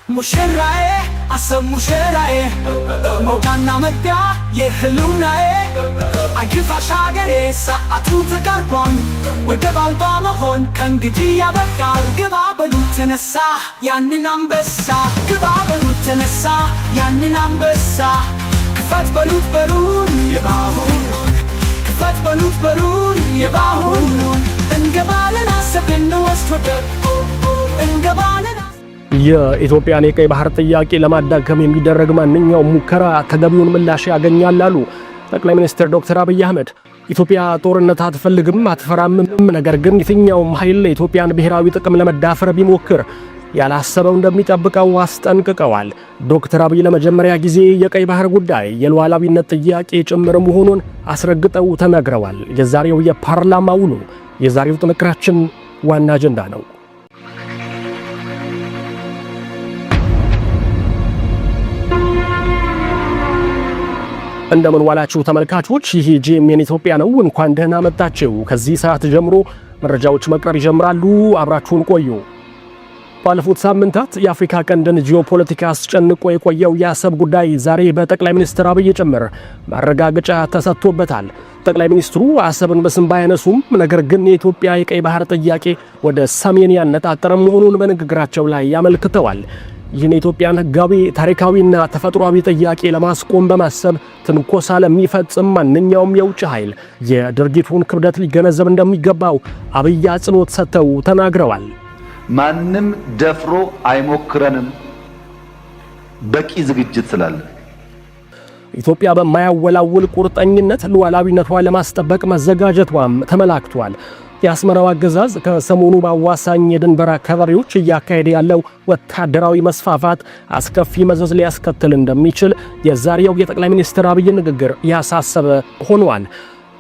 ሙሽራዬ አሰብ ሙሽራዬ መውጫና መግቢያ የህልውናዬ አይክፋሽ ሀገሬ ሰዓቱ ተቃርቧል ወደ ባልባ መሆን ከእንግዲህ ያበቃል ግባ በሉት ተነሳ ያንን አንበሳ ግባ በሉት ተነሳ ያንን አንበሳ ክፈት በሉት በሩን የባሁኑን ክፈት በሉት በሩን የባሁኑን እንገባለን አሰብን ወስድ ወደብ እንገባለን የኢትዮጵያን የቀይ ባህር ጥያቄ ለማዳከም የሚደረግ ማንኛውም ሙከራ ተገቢውን ምላሽ ያገኛል አሉ ጠቅላይ ሚኒስትር ዶክተር አብይ አህመድ። ኢትዮጵያ ጦርነት አትፈልግም አትፈራምም፣ ነገር ግን የትኛውም ኃይል የኢትዮጵያን ብሔራዊ ጥቅም ለመዳፈር ቢሞክር ያላሰበው እንደሚጠብቀው አስጠንቅቀዋል። ዶክተር አብይ ለመጀመሪያ ጊዜ የቀይ ባህር ጉዳይ የሉዓላዊነት ጥያቄ ጭምር መሆኑን አስረግጠው ተናግረዋል። የዛሬው የፓርላማ ውሎ የዛሬው ጥንቅራችን ዋና አጀንዳ ነው። እንደምን ዋላችሁ ተመልካቾች፣ ይህ ጂኤምኤን ኢትዮጵያ ነው። እንኳን ደህና መጣችሁ። ከዚህ ሰዓት ጀምሮ መረጃዎች መቅረብ ይጀምራሉ። አብራችሁን ቆዩ። ባለፉት ሳምንታት የአፍሪካ ቀንድን ጂኦፖለቲካ አስጨንቆ የቆየው የአሰብ ጉዳይ ዛሬ በጠቅላይ ሚኒስትር አብይ ጭምር ማረጋገጫ ተሰጥቶበታል። ጠቅላይ ሚኒስትሩ አሰብን በስም ባያነሱም ነገር ግን የኢትዮጵያ የቀይ ባህር ጥያቄ ወደ ሰሜን ያነጣጠረ መሆኑን በንግግራቸው ላይ ያመልክተዋል። ይህን የኢትዮጵያን ሕጋዊ ታሪካዊና ተፈጥሯዊ ጥያቄ ለማስቆም በማሰብ ትንኮሳ ለሚፈጽም ማንኛውም የውጭ ኃይል የድርጊቱን ክብደት ሊገነዘብ እንደሚገባው አብይ አጽንኦት ሰጥተው ተናግረዋል። ማንም ደፍሮ አይሞክረንም፣ በቂ ዝግጅት ስላለ ኢትዮጵያ በማያወላውል ቁርጠኝነት ሉዓላዊነቷን ለማስጠበቅ መዘጋጀቷም ተመላክቷል። የአስመራው አገዛዝ ከሰሞኑ በአዋሳኝ የድንበር አካባቢዎች እያካሄደ ያለው ወታደራዊ መስፋፋት አስከፊ መዘዝ ሊያስከትል እንደሚችል የዛሬው የጠቅላይ ሚኒስትር አብይ ንግግር ያሳሰበ ሆኗል።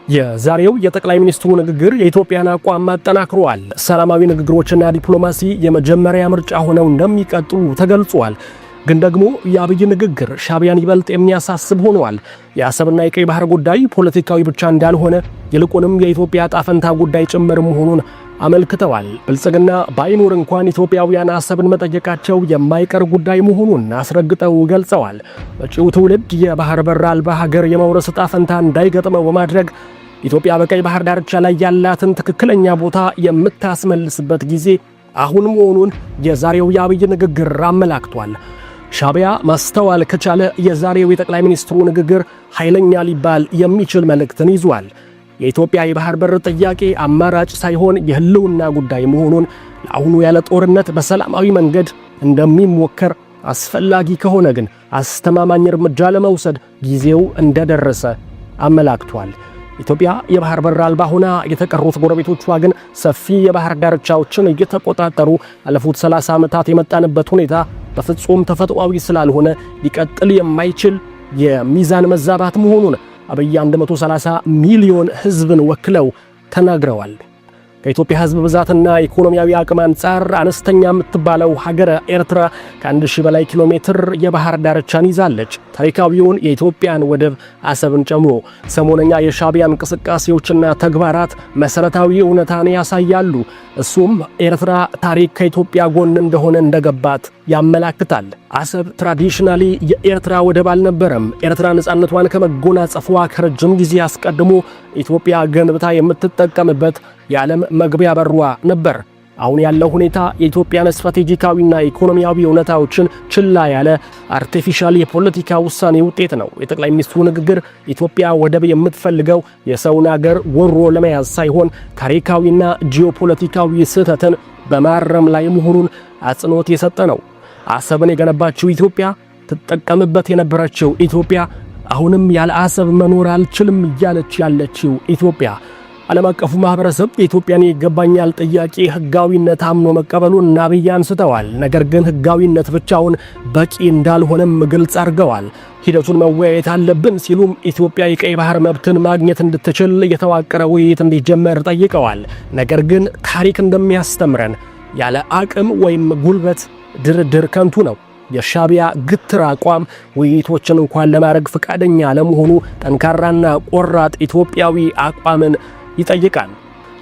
የዛሬው የጠቅላይ ሚኒስትሩ ንግግር የኢትዮጵያን አቋም አጠናክሯል። ሰላማዊ ንግግሮችና ዲፕሎማሲ የመጀመሪያ ምርጫ ሆነው እንደሚቀጥሉ ተገልጿል። ግን ደግሞ የአብይ ንግግር ሻዕቢያን ይበልጥ የሚያሳስብ ሆኗል። የአሰብና የቀይ ባህር ጉዳይ ፖለቲካዊ ብቻ እንዳልሆነ ይልቁንም የኢትዮጵያ ጣፈንታ ጉዳይ ጭምር መሆኑን አመልክተዋል። ብልጽግና ባይኖር እንኳን ኢትዮጵያውያን አሰብን መጠየቃቸው የማይቀር ጉዳይ መሆኑን አስረግጠው ገልጸዋል። መጪው ትውልድ የባህር በር አልባ ሀገር የመውረስ ጣፈንታ እንዳይገጥመው በማድረግ ኢትዮጵያ በቀይ ባህር ዳርቻ ላይ ያላትን ትክክለኛ ቦታ የምታስመልስበት ጊዜ አሁን መሆኑን የዛሬው የአብይ ንግግር አመላክቷል። ሻዕቢያ ማስተዋል ከቻለ የዛሬው የጠቅላይ ሚኒስትሩ ንግግር ኃይለኛ ሊባል የሚችል መልእክትን ይዟል። የኢትዮጵያ የባህር በር ጥያቄ አማራጭ ሳይሆን የህልውና ጉዳይ መሆኑን ለአሁኑ ያለ ጦርነት በሰላማዊ መንገድ እንደሚሞከር፣ አስፈላጊ ከሆነ ግን አስተማማኝ እርምጃ ለመውሰድ ጊዜው እንደደረሰ አመላክቷል። ኢትዮጵያ የባህር በር አልባ ሆና የተቀሩት ጎረቤቶቿ ግን ሰፊ የባህር ዳርቻዎችን እየተቆጣጠሩ ያለፉት 30 ዓመታት የመጣንበት ሁኔታ በፍጹም ተፈጥሯዊ ስላልሆነ ሊቀጥል የማይችል የሚዛን መዛባት መሆኑን አብይ 130 ሚሊዮን ህዝብን ወክለው ተናግረዋል። ከኢትዮጵያ ህዝብ ብዛትና ኢኮኖሚያዊ አቅም አንጻር አነስተኛ የምትባለው ሀገረ ኤርትራ ከ1000 በላይ ኪሎ ሜትር የባህር ዳርቻን ይዛለች። ታሪካዊውን የኢትዮጵያን ወደብ አሰብን ጨምሮ ሰሞነኛ የሻዕቢያ እንቅስቃሴዎችና ተግባራት መሰረታዊ እውነታን ያሳያሉ። እሱም ኤርትራ ታሪክ ከኢትዮጵያ ጎን እንደሆነ እንደገባት ያመላክታል። አሰብ ትራዲሽናሊ የኤርትራ ወደብ አልነበረም። ኤርትራ ነፃነቷን ከመጎናጸፏ ከረጅም ጊዜ አስቀድሞ ኢትዮጵያ ገንብታ የምትጠቀምበት የዓለም መግቢያ በሯ ነበር። አሁን ያለው ሁኔታ የኢትዮጵያን ስትራቴጂካዊና ኢኮኖሚያዊ እውነታዎችን ችላ ያለ አርቲፊሻል የፖለቲካ ውሳኔ ውጤት ነው። የጠቅላይ ሚኒስትሩ ንግግር ኢትዮጵያ ወደብ የምትፈልገው የሰውን አገር ወሮ ለመያዝ ሳይሆን ታሪካዊና ጂኦፖለቲካዊ ስህተትን በማረም ላይ መሆኑን አጽንኦት የሰጠ ነው። አሰብን የገነባችው ኢትዮጵያ፣ ትጠቀምበት የነበረችው ኢትዮጵያ፣ አሁንም ያለ አሰብ መኖር አልችልም እያለች ያለችው ኢትዮጵያ ዓለም አቀፉ ማህበረሰብ የኢትዮጵያን ይገባኛል ጥያቄ ህጋዊነት አምኖ መቀበሉን አብይ አንስተዋል። ነገር ግን ህጋዊነት ብቻውን በቂ እንዳልሆነም ግልጽ አድርገዋል። ሂደቱን መወያየት አለብን ሲሉም ኢትዮጵያ የቀይ ባህር መብትን ማግኘት እንድትችል የተዋቀረ ውይይት እንዲጀመር ጠይቀዋል። ነገር ግን ታሪክ እንደሚያስተምረን ያለ አቅም ወይም ጉልበት ድርድር ከንቱ ነው። የሻዕቢያ ግትር አቋም ውይይቶችን እንኳን ለማድረግ ፈቃደኛ ለመሆኑ ጠንካራና ቆራጥ ኢትዮጵያዊ አቋምን ይጠይቃል።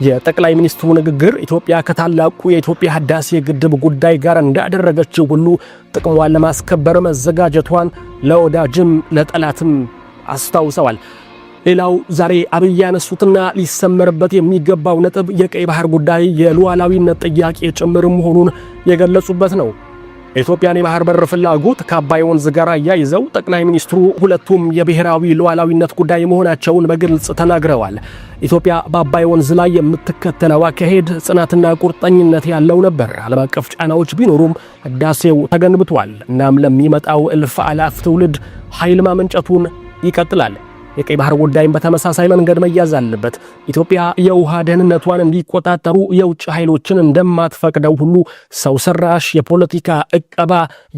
የጠቅላይ ሚኒስትሩ ንግግር ኢትዮጵያ ከታላቁ የኢትዮጵያ ህዳሴ ግድብ ጉዳይ ጋር እንዳደረገችው ሁሉ ጥቅሟን ለማስከበር መዘጋጀቷን ለወዳጅም ለጠላትም አስታውሰዋል። ሌላው ዛሬ አብይ ያነሱትና ሊሰመርበት የሚገባው ነጥብ የቀይ ባህር ጉዳይ የሉዓላዊነት ጥያቄ ጭምር መሆኑን የገለጹበት ነው። የኢትዮጵያን የባህር በር ፍላጎት ከአባይ ወንዝ ጋር አያይዘው ጠቅላይ ሚኒስትሩ ሁለቱም የብሔራዊ ሉዓላዊነት ጉዳይ መሆናቸውን በግልጽ ተናግረዋል። ኢትዮጵያ በአባይ ወንዝ ላይ የምትከተለው አካሄድ ጽናትና ቁርጠኝነት ያለው ነበር። ዓለም አቀፍ ጫናዎች ቢኖሩም ህዳሴው ተገንብቷል። እናም ለሚመጣው እልፍ አላፍ ትውልድ ኃይል ማመንጨቱን ይቀጥላል። የቀይ ባህር ጉዳይም በተመሳሳይ መንገድ መያዝ አለበት። ኢትዮጵያ የውሃ ደህንነቷን እንዲቆጣጠሩ የውጭ ኃይሎችን እንደማትፈቅደው ሁሉ ሰው ሰራሽ የፖለቲካ ዕቀባ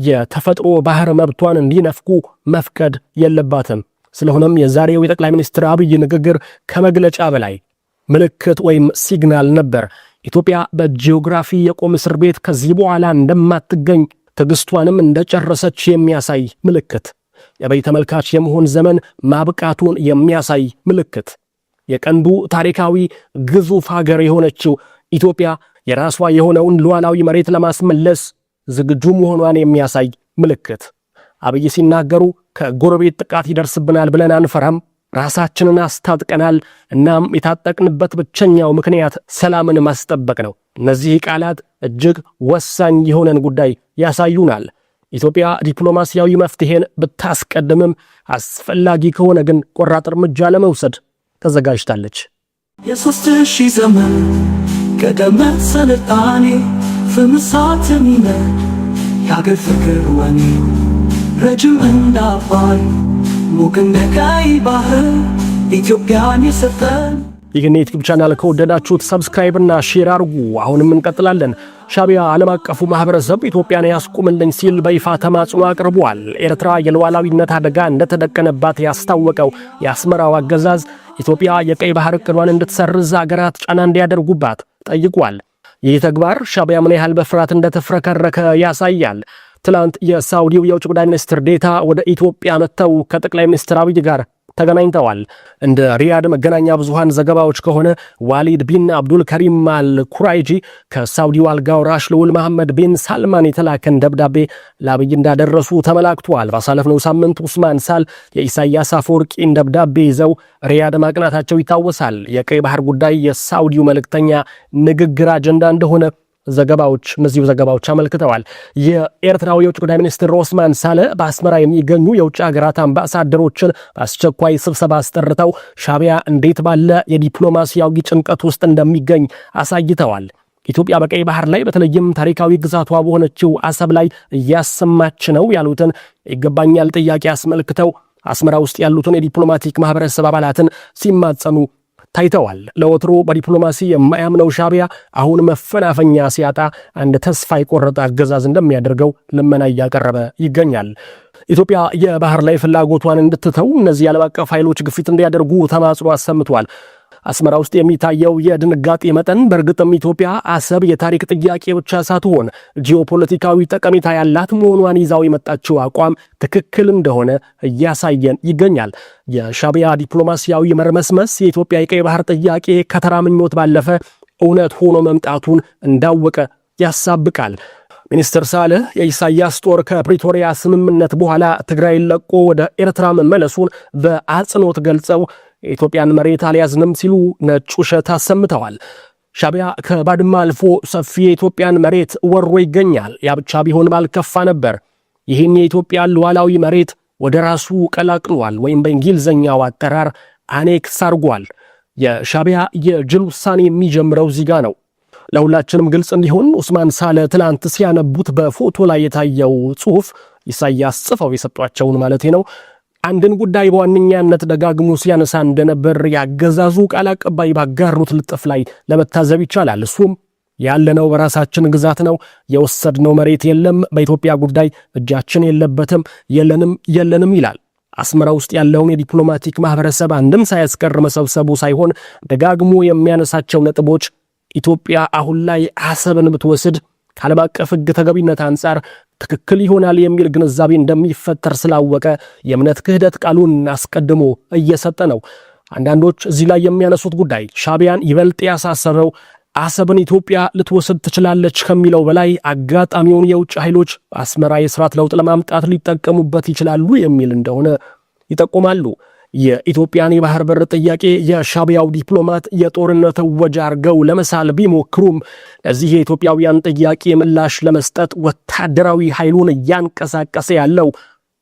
የተፈጥሮ ባህር መብቷን እንዲነፍኩ መፍቀድ የለባትም። ስለሆነም የዛሬው የጠቅላይ ሚኒስትር አብይ ንግግር ከመግለጫ በላይ ምልክት ወይም ሲግናል ነበር። ኢትዮጵያ በጂኦግራፊ የቁም እስር ቤት ከዚህ በኋላ እንደማትገኝ ትዕግስቷንም እንደጨረሰች የሚያሳይ ምልክት፣ የበይ ተመልካች የመሆን ዘመን ማብቃቱን የሚያሳይ ምልክት፣ የቀንዱ ታሪካዊ ግዙፍ ሀገር የሆነችው ኢትዮጵያ የራሷ የሆነውን ሉዓላዊ መሬት ለማስመለስ ዝግጁ መሆኗን የሚያሳይ ምልክት። አብይ ሲናገሩ ከጎረቤት ጥቃት ይደርስብናል ብለን አንፈራም፣ ራሳችንን አስታጥቀናል። እናም የታጠቅንበት ብቸኛው ምክንያት ሰላምን ማስጠበቅ ነው። እነዚህ ቃላት እጅግ ወሳኝ የሆነን ጉዳይ ያሳዩናል። ኢትዮጵያ ዲፕሎማሲያዊ መፍትሄን ብታስቀድምም አስፈላጊ ከሆነ ግን ቆራጥ እርምጃ ለመውሰድ ተዘጋጅታለች። የሦስት ሺህ ዘመን ቀደመ ስልጣኔ ፍምሳት የሚነድ የአገር ፍቅር ወኔ ረጅም እንደ አባይ ሙቅ እንደ ቀይ ባህር ኢትዮጵያን የሰጠን። ይህን የዩቲዩብ ቻናል ከወደዳችሁት ሰብስክራይብ እና ሼር አድርጉ። አሁንም እንቀጥላለን። ሻዕቢያ ዓለም አቀፉ ማህበረሰብ ኢትዮጵያን ያስቁምልኝ ሲል በይፋ ተማጽኖ አቅርቧል። ኤርትራ የሉዓላዊነት አደጋ እንደተደቀነባት ያስታወቀው የአስመራው አገዛዝ ኢትዮጵያ የቀይ ባህር ዕቅዷን እንድትሰርዝ አገራት ጫና እንዲያደርጉባት ጠይቋል። ይህ ተግባር ሻዕቢያ ምን ያህል በፍርሃት እንደተፍረከረከ ያሳያል። ትላንት የሳውዲው የውጭ ጉዳይ ሚኒስትር ዴታ ወደ ኢትዮጵያ መጥተው ከጠቅላይ ሚኒስትር አብይ ጋር ተገናኝተዋል። እንደ ሪያድ መገናኛ ብዙሃን ዘገባዎች ከሆነ ዋሊድ ቢን አብዱል ከሪም አል ኩራይጂ ከሳውዲው አልጋ ወራሽ ልዑል መሐመድ ቢን ሳልማን የተላከን ደብዳቤ ለአብይ እንዳደረሱ ተመላክቷል። ባሳለፍነው ሳምንት ኡስማን ሳል የኢሳያስ አፈወርቂን ደብዳቤ ይዘው ሪያድ ማቅናታቸው ይታወሳል። የቀይ ባህር ጉዳይ የሳውዲው መልእክተኛ ንግግር አጀንዳ እንደሆነ እነዚሁ ዘገባዎች አመልክተዋል። የኤርትራው የውጭ ጉዳይ ሚኒስትር ኦስማን ሳለ በአስመራ የሚገኙ የውጭ ሀገራት አምባሳደሮችን በአስቸኳይ ስብሰባ አስጠርተው ሻዕቢያ እንዴት ባለ የዲፕሎማሲያዊ ጭንቀት ውስጥ እንደሚገኝ አሳይተዋል። ኢትዮጵያ በቀይ ባህር ላይ በተለይም ታሪካዊ ግዛቷ በሆነችው አሰብ ላይ እያሰማች ነው ያሉትን ይገባኛል ጥያቄ አስመልክተው አስመራ ውስጥ ያሉትን የዲፕሎማቲክ ማህበረሰብ አባላትን ሲማጸኑ ታይተዋል። ለወትሮ በዲፕሎማሲ የማያምነው ሻዕቢያ አሁን መፈናፈኛ ሲያጣ አንድ ተስፋ የቆረጠ አገዛዝ እንደሚያደርገው ልመና እያቀረበ ይገኛል። ኢትዮጵያ የባህር ላይ ፍላጎቷን እንድትተው እነዚህ ዓለም አቀፍ ኃይሎች ግፊት እንዲያደርጉ ተማጽኖ አሰምቷል። አስመራ ውስጥ የሚታየው የድንጋጤ መጠን በእርግጥም ኢትዮጵያ አሰብ የታሪክ ጥያቄ ብቻ ሳትሆን ጂኦፖለቲካዊ ጠቀሜታ ያላት መሆኗን ይዛው የመጣችው አቋም ትክክል እንደሆነ እያሳየን ይገኛል። የሻዕቢያ ዲፕሎማሲያዊ መርመስመስ የኢትዮጵያ የቀይ ባህር ጥያቄ ከተራ ምኞት ባለፈ እውነት ሆኖ መምጣቱን እንዳወቀ ያሳብቃል። ሚኒስትር ሳልህ የኢሳያስ ጦር ከፕሪቶሪያ ስምምነት በኋላ ትግራይን ለቆ ወደ ኤርትራ መመለሱን በአጽንኦት ገልጸው የኢትዮጵያን መሬት አልያዝንም ሲሉ ነጭ ውሸት አሰምተዋል። ሻዕቢያ ከባድማ አልፎ ሰፊ የኢትዮጵያን መሬት ወሮ ይገኛል። ያ ብቻ ቢሆን ባልከፋ ነበር። ይህን የኢትዮጵያን ሉዓላዊ መሬት ወደ ራሱ ቀላቅሏል፣ ወይም በእንግሊዝኛው አጠራር አኔክስ አድርጓል። የሻዕቢያ የጅል ውሳኔ የሚጀምረው እዚህ ጋ ነው። ለሁላችንም ግልጽ እንዲሆን ኡስማን ሳለ ትላንት ሲያነቡት በፎቶ ላይ የታየው ጽሑፍ ኢሳያስ ጽፈው የሰጧቸውን ማለቴ ነው አንድን ጉዳይ በዋነኛነት ደጋግሞ ሲያነሳ እንደነበር ያገዛዙ ቃል አቀባይ ባጋሩት ልጥፍ ላይ ለመታዘብ ይቻላል። እሱም ያለነው በራሳችን ግዛት ነው፣ የወሰድነው መሬት የለም፣ በኢትዮጵያ ጉዳይ እጃችን የለበትም፣ የለንም ይላል። አስመራ ውስጥ ያለውን የዲፕሎማቲክ ማህበረሰብ አንድም ሳያስቀር መሰብሰቡ ሳይሆን ደጋግሞ የሚያነሳቸው ነጥቦች ኢትዮጵያ አሁን ላይ አሰብን ብትወስድ ከዓለም አቀፍ ሕግ ተገቢነት አንጻር ትክክል ይሆናል የሚል ግንዛቤ እንደሚፈጠር ስላወቀ የእምነት ክህደት ቃሉን አስቀድሞ እየሰጠ ነው። አንዳንዶች እዚህ ላይ የሚያነሱት ጉዳይ ሻዕቢያን ይበልጥ ያሳሰበው አሰብን ኢትዮጵያ ልትወስድ ትችላለች ከሚለው በላይ አጋጣሚውን የውጭ ኃይሎች አስመራ የስርዓት ለውጥ ለማምጣት ሊጠቀሙበት ይችላሉ የሚል እንደሆነ ይጠቁማሉ። የኢትዮጵያን የባህር በር ጥያቄ የሻዕቢያው ዲፕሎማት የጦርነት እወጃ አድርገው ለመሳል ቢሞክሩም ለዚህ የኢትዮጵያውያን ጥያቄ ምላሽ ለመስጠት ወታደራዊ ኃይሉን እያንቀሳቀሰ ያለው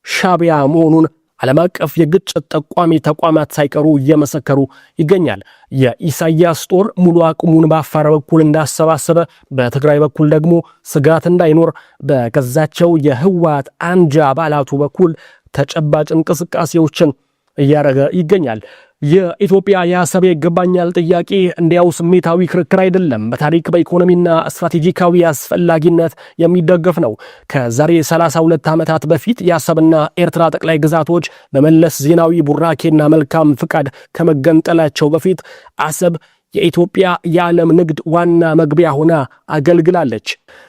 ሻዕቢያ መሆኑን ዓለም አቀፍ የግጭት ጠቋሚ ተቋማት ሳይቀሩ እየመሰከሩ ይገኛል። የኢሳያስ ጦር ሙሉ አቅሙን በአፋር በኩል እንዳሰባሰበ፣ በትግራይ በኩል ደግሞ ስጋት እንዳይኖር በገዛቸው የህወሓት አንጃ አባላቱ በኩል ተጨባጭ እንቅስቃሴዎችን እያደረገ ይገኛል። የኢትዮጵያ የአሰብ ይገባኛል ጥያቄ እንዲያው ስሜታዊ ክርክር አይደለም። በታሪክ በኢኮኖሚና ስትራቴጂካዊ አስፈላጊነት የሚደገፍ ነው። ከዛሬ 32 ዓመታት በፊት የአሰብና ኤርትራ ጠቅላይ ግዛቶች በመለስ ዜናዊ ቡራኬና መልካም ፍቃድ ከመገንጠላቸው በፊት አሰብ የኢትዮጵያ የዓለም ንግድ ዋና መግቢያ ሆና አገልግላለች።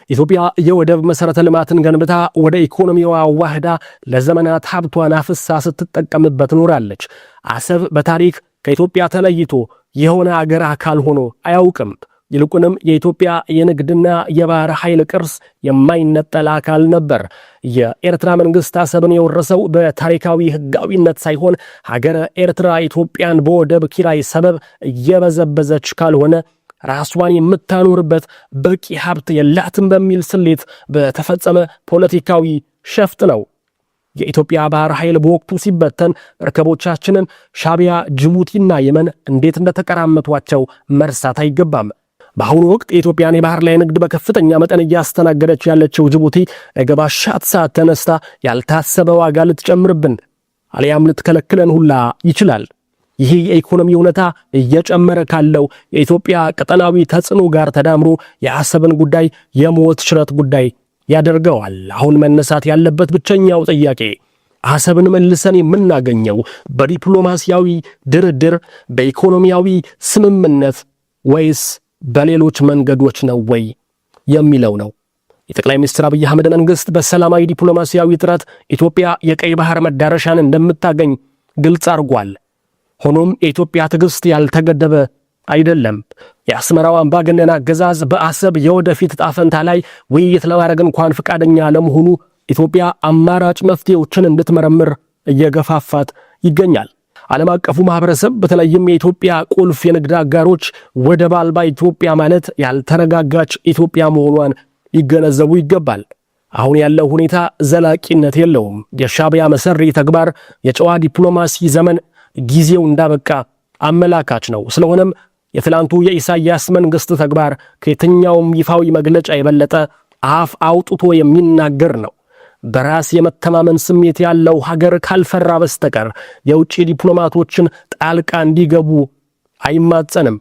ኢትዮጵያ የወደብ መሠረተ ልማትን ገንብታ ወደ ኢኮኖሚዋ ዋህዳ ለዘመናት ሀብቷን አፍሳ ስትጠቀምበት ኖራለች። አሰብ በታሪክ ከኢትዮጵያ ተለይቶ የሆነ አገር አካል ሆኖ አያውቅም። ይልቁንም የኢትዮጵያ የንግድና የባህር ኃይል ቅርስ የማይነጠል አካል ነበር። የኤርትራ መንግስት አሰብን የወረሰው በታሪካዊ ህጋዊነት ሳይሆን ሀገረ ኤርትራ ኢትዮጵያን በወደብ ኪራይ ሰበብ እየበዘበዘች ካልሆነ ራሷን የምታኖርበት በቂ ሀብት የላትም በሚል ስሌት በተፈጸመ ፖለቲካዊ ሸፍጥ ነው። የኢትዮጵያ ባህር ኃይል በወቅቱ ሲበተን መርከቦቻችንን ሻዕቢያ፣ ጅቡቲና የመን እንዴት እንደተቀራመቷቸው መርሳት አይገባም። በአሁኑ ወቅት የኢትዮጵያን የባህር ላይ ንግድ በከፍተኛ መጠን እያስተናገደች ያለችው ጅቡቲ ነገ ባሻት ሰዓት ተነስታ ያልታሰበ ዋጋ ልትጨምርብን አሊያም ልትከለክለን ሁላ ይችላል። ይህ የኢኮኖሚ እውነታ እየጨመረ ካለው የኢትዮጵያ ቀጠናዊ ተጽዕኖ ጋር ተዳምሮ የአሰብን ጉዳይ የሞት ሽረት ጉዳይ ያደርገዋል። አሁን መነሳት ያለበት ብቸኛው ጥያቄ አሰብን መልሰን የምናገኘው በዲፕሎማሲያዊ ድርድር፣ በኢኮኖሚያዊ ስምምነት ወይስ በሌሎች መንገዶች ነው ወይ የሚለው ነው። የጠቅላይ ሚኒስትር አብይ አህመድ መንግስት በሰላማዊ ዲፕሎማሲያዊ ጥረት ኢትዮጵያ የቀይ ባህር መዳረሻን እንደምታገኝ ግልጽ አድርጓል። ሆኖም የኢትዮጵያ ትዕግስት ያልተገደበ አይደለም። የአስመራው አምባገነን አገዛዝ በአሰብ የወደፊት ዕጣ ፈንታ ላይ ውይይት ለማድረግ እንኳን ፈቃደኛ ለመሆኑ ኢትዮጵያ አማራጭ መፍትሄዎችን እንድትመረምር እየገፋፋት ይገኛል። ዓለም አቀፉ ማህበረሰብ በተለይም የኢትዮጵያ ቁልፍ የንግድ አጋሮች ወደብ አልባ ኢትዮጵያ ማለት ያልተረጋጋች ኢትዮጵያ መሆኗን ይገነዘቡ ይገባል። አሁን ያለው ሁኔታ ዘላቂነት የለውም። የሻዕቢያ መሰሪ ተግባር የጨዋ ዲፕሎማሲ ዘመን ጊዜው እንዳበቃ አመላካች ነው። ስለሆነም የትላንቱ የኢሳያስ መንግስት ተግባር ከየትኛውም ይፋዊ መግለጫ የበለጠ አፍ አውጥቶ የሚናገር ነው። በራስ የመተማመን ስሜት ያለው ሀገር ካልፈራ በስተቀር የውጭ ዲፕሎማቶችን ጣልቃ እንዲገቡ አይማጸንም።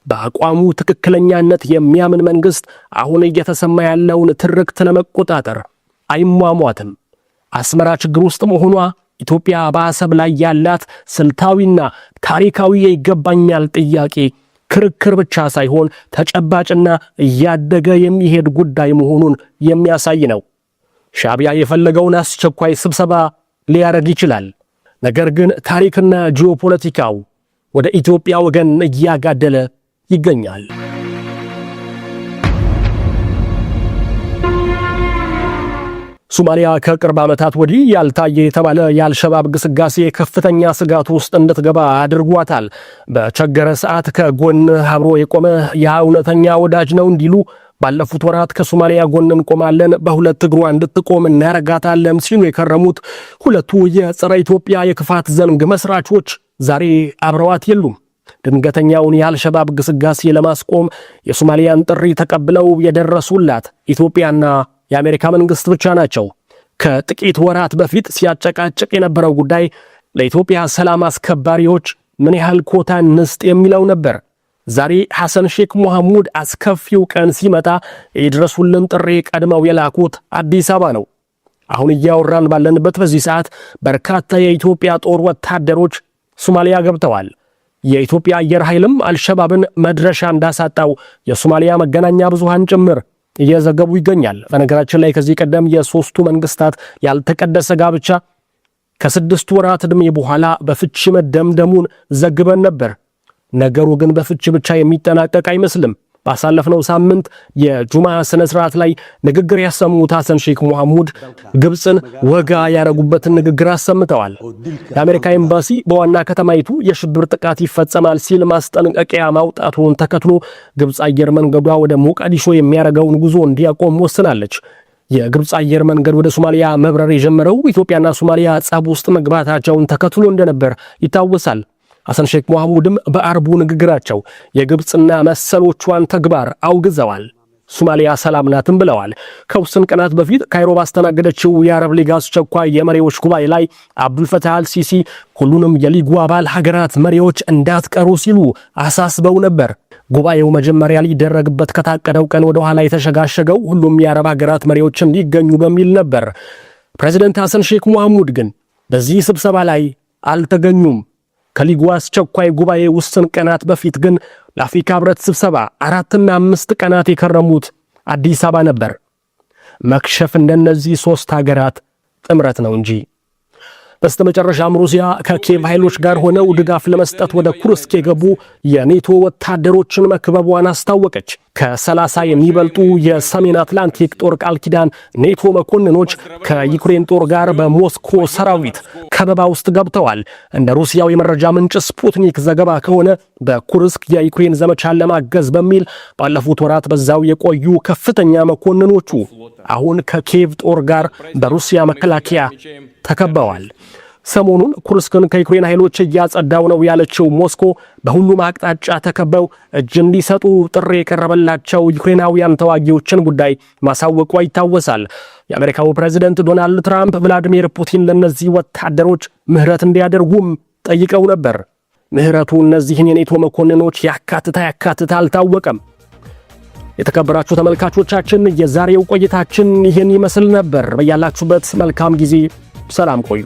በአቋሙ ትክክለኛነት የሚያምን መንግስት አሁን እየተሰማ ያለውን ትርክት ለመቆጣጠር አይሟሟትም። አስመራ ችግር ውስጥ መሆኗ ኢትዮጵያ በአሰብ ላይ ያላት ስልታዊና ታሪካዊ የይገባኛል ጥያቄ ክርክር ብቻ ሳይሆን ተጨባጭና እያደገ የሚሄድ ጉዳይ መሆኑን የሚያሳይ ነው። ሻዕቢያ የፈለገውን አስቸኳይ ስብሰባ ሊያደርግ ይችላል። ነገር ግን ታሪክና ጂኦፖለቲካው ወደ ኢትዮጵያ ወገን እያጋደለ ይገኛል። ሶማሊያ ከቅርብ ዓመታት ወዲህ ያልታየ የተባለ የአልሸባብ ግስጋሴ ከፍተኛ ስጋት ውስጥ እንድትገባ አድርጓታል። በቸገረ ሰዓት ከጎን አብሮ የቆመ ያ እውነተኛ ወዳጅ ነው እንዲሉ ባለፉት ወራት ከሶማሊያ ጎን እንቆማለን፣ በሁለት እግሯ እንድትቆም እናረጋታለን ሲሉ የከረሙት ሁለቱ የጸረ ኢትዮጵያ የክፋት ዘንግ መስራቾች ዛሬ አብረዋት የሉም። ድንገተኛውን የአልሸባብ ግስጋሴ ለማስቆም የሶማሊያን ጥሪ ተቀብለው የደረሱላት ኢትዮጵያና የአሜሪካ መንግስት ብቻ ናቸው። ከጥቂት ወራት በፊት ሲያጨቃጭቅ የነበረው ጉዳይ ለኢትዮጵያ ሰላም አስከባሪዎች ምን ያህል ኮታ እንስጥ የሚለው ነበር። ዛሬ ሐሰን ሼክ መሐሙድ አስከፊው ቀን ሲመጣ የድረሱልን ጥሪ ቀድመው የላኩት አዲስ አበባ ነው። አሁን እያወራን ባለንበት በዚህ ሰዓት በርካታ የኢትዮጵያ ጦር ወታደሮች ሶማሊያ ገብተዋል። የኢትዮጵያ አየር ኃይልም አልሸባብን መድረሻ እንዳሳጣው የሶማሊያ መገናኛ ብዙሃን ጭምር እየዘገቡ ይገኛል። በነገራችን ላይ ከዚህ ቀደም የሶስቱ መንግስታት ያልተቀደሰ ጋብቻ ከ6 ወራት ዕድሜ በኋላ በፍቺ መደምደሙን ዘግበን ነበር። ነገሩ ግን በፍቺ ብቻ የሚጠናቀቅ አይመስልም። ባሳለፍነው ሳምንት የጁማ ስነ ስርዓት ላይ ንግግር ያሰሙት ሐሰን ሼክ መሐሙድ ግብፅን ወጋ ያረጉበትን ንግግር አሰምተዋል። የአሜሪካ ኤምባሲ በዋና ከተማይቱ የሽብር ጥቃት ይፈጸማል ሲል ማስጠንቀቂያ ማውጣቱን ተከትሎ ግብፅ አየር መንገዷ ወደ ሞቃዲሾ የሚያደርገውን ጉዞ እንዲያቆም ወስናለች። የግብፅ አየር መንገድ ወደ ሶማሊያ መብረር የጀመረው ኢትዮጵያና ሶማሊያ ጸብ ውስጥ መግባታቸውን ተከትሎ እንደነበር ይታወሳል። ሐሰን ሼክ መሐሙድም በአርቡ ንግግራቸው የግብፅና መሰሎቿን ተግባር አውግዘዋል። ሶማሊያ ሰላም ናትም ብለዋል። ከውስን ቀናት በፊት ካይሮ ባስተናገደችው የአረብ ሊግ አስቸኳይ የመሪዎች ጉባኤ ላይ አብዱልፈታህ አልሲሲ ሁሉንም የሊጉ አባል ሀገራት መሪዎች እንዳትቀሩ ሲሉ አሳስበው ነበር። ጉባኤው መጀመሪያ ሊደረግበት ከታቀደው ቀን ወደ ኋላ የተሸጋሸገው ሁሉም የአረብ ሀገራት መሪዎች እንዲገኙ በሚል ነበር። ፕሬዚደንት ሐሰን ሼክ መሐሙድ ግን በዚህ ስብሰባ ላይ አልተገኙም። ከሊጉ አስቸኳይ ጉባኤ ውስን ቀናት በፊት ግን ለአፍሪካ ህብረት ስብሰባ 4 እና 5 ቀናት የከረሙት አዲስ አበባ ነበር። መክሸፍ እንደነዚህ 3 ሀገራት ጥምረት ነው እንጂ። በስተመጨረሻም ሩሲያ ከኪየቭ ኃይሎች ጋር ሆነው ድጋፍ ለመስጠት ወደ ኩርስክ የገቡ የኔቶ ወታደሮችን መክበቧን አስታወቀች። ከ30 የሚበልጡ የሰሜን አትላንቲክ ጦር ቃል ኪዳን ኔቶ መኮንኖች ከዩክሬን ጦር ጋር በሞስኮ ሰራዊት ከበባ ውስጥ ገብተዋል። እንደ ሩሲያው የመረጃ ምንጭ ስፑትኒክ ዘገባ ከሆነ በኩርስክ የዩክሬን ዘመቻን ለማገዝ በሚል ባለፉት ወራት በዛው የቆዩ ከፍተኛ መኮንኖቹ አሁን ከኪየቭ ጦር ጋር በሩሲያ መከላከያ ተከበዋል። ሰሞኑን ኩርስክን ከዩክሬን ኃይሎች እያጸዳው ነው ያለችው ሞስኮ በሁሉም አቅጣጫ ተከበው እጅ እንዲሰጡ ጥሪ የቀረበላቸው ዩክሬናውያን ተዋጊዎችን ጉዳይ ማሳወቋ ይታወሳል። የአሜሪካው ፕሬዝዳንት ዶናልድ ትራምፕ ቭላዲሚር ፑቲን ለነዚህ ወታደሮች ምህረት እንዲያደርጉም ጠይቀው ነበር። ምህረቱ እነዚህን የኔቶ መኮንኖች ያካትታ አልታወቀም። የተከበራችሁ ተመልካቾቻችን የዛሬው ቆይታችን ይህን ይመስል ነበር። በያላችሁበት መልካም ጊዜ ሰላም ቆዩ።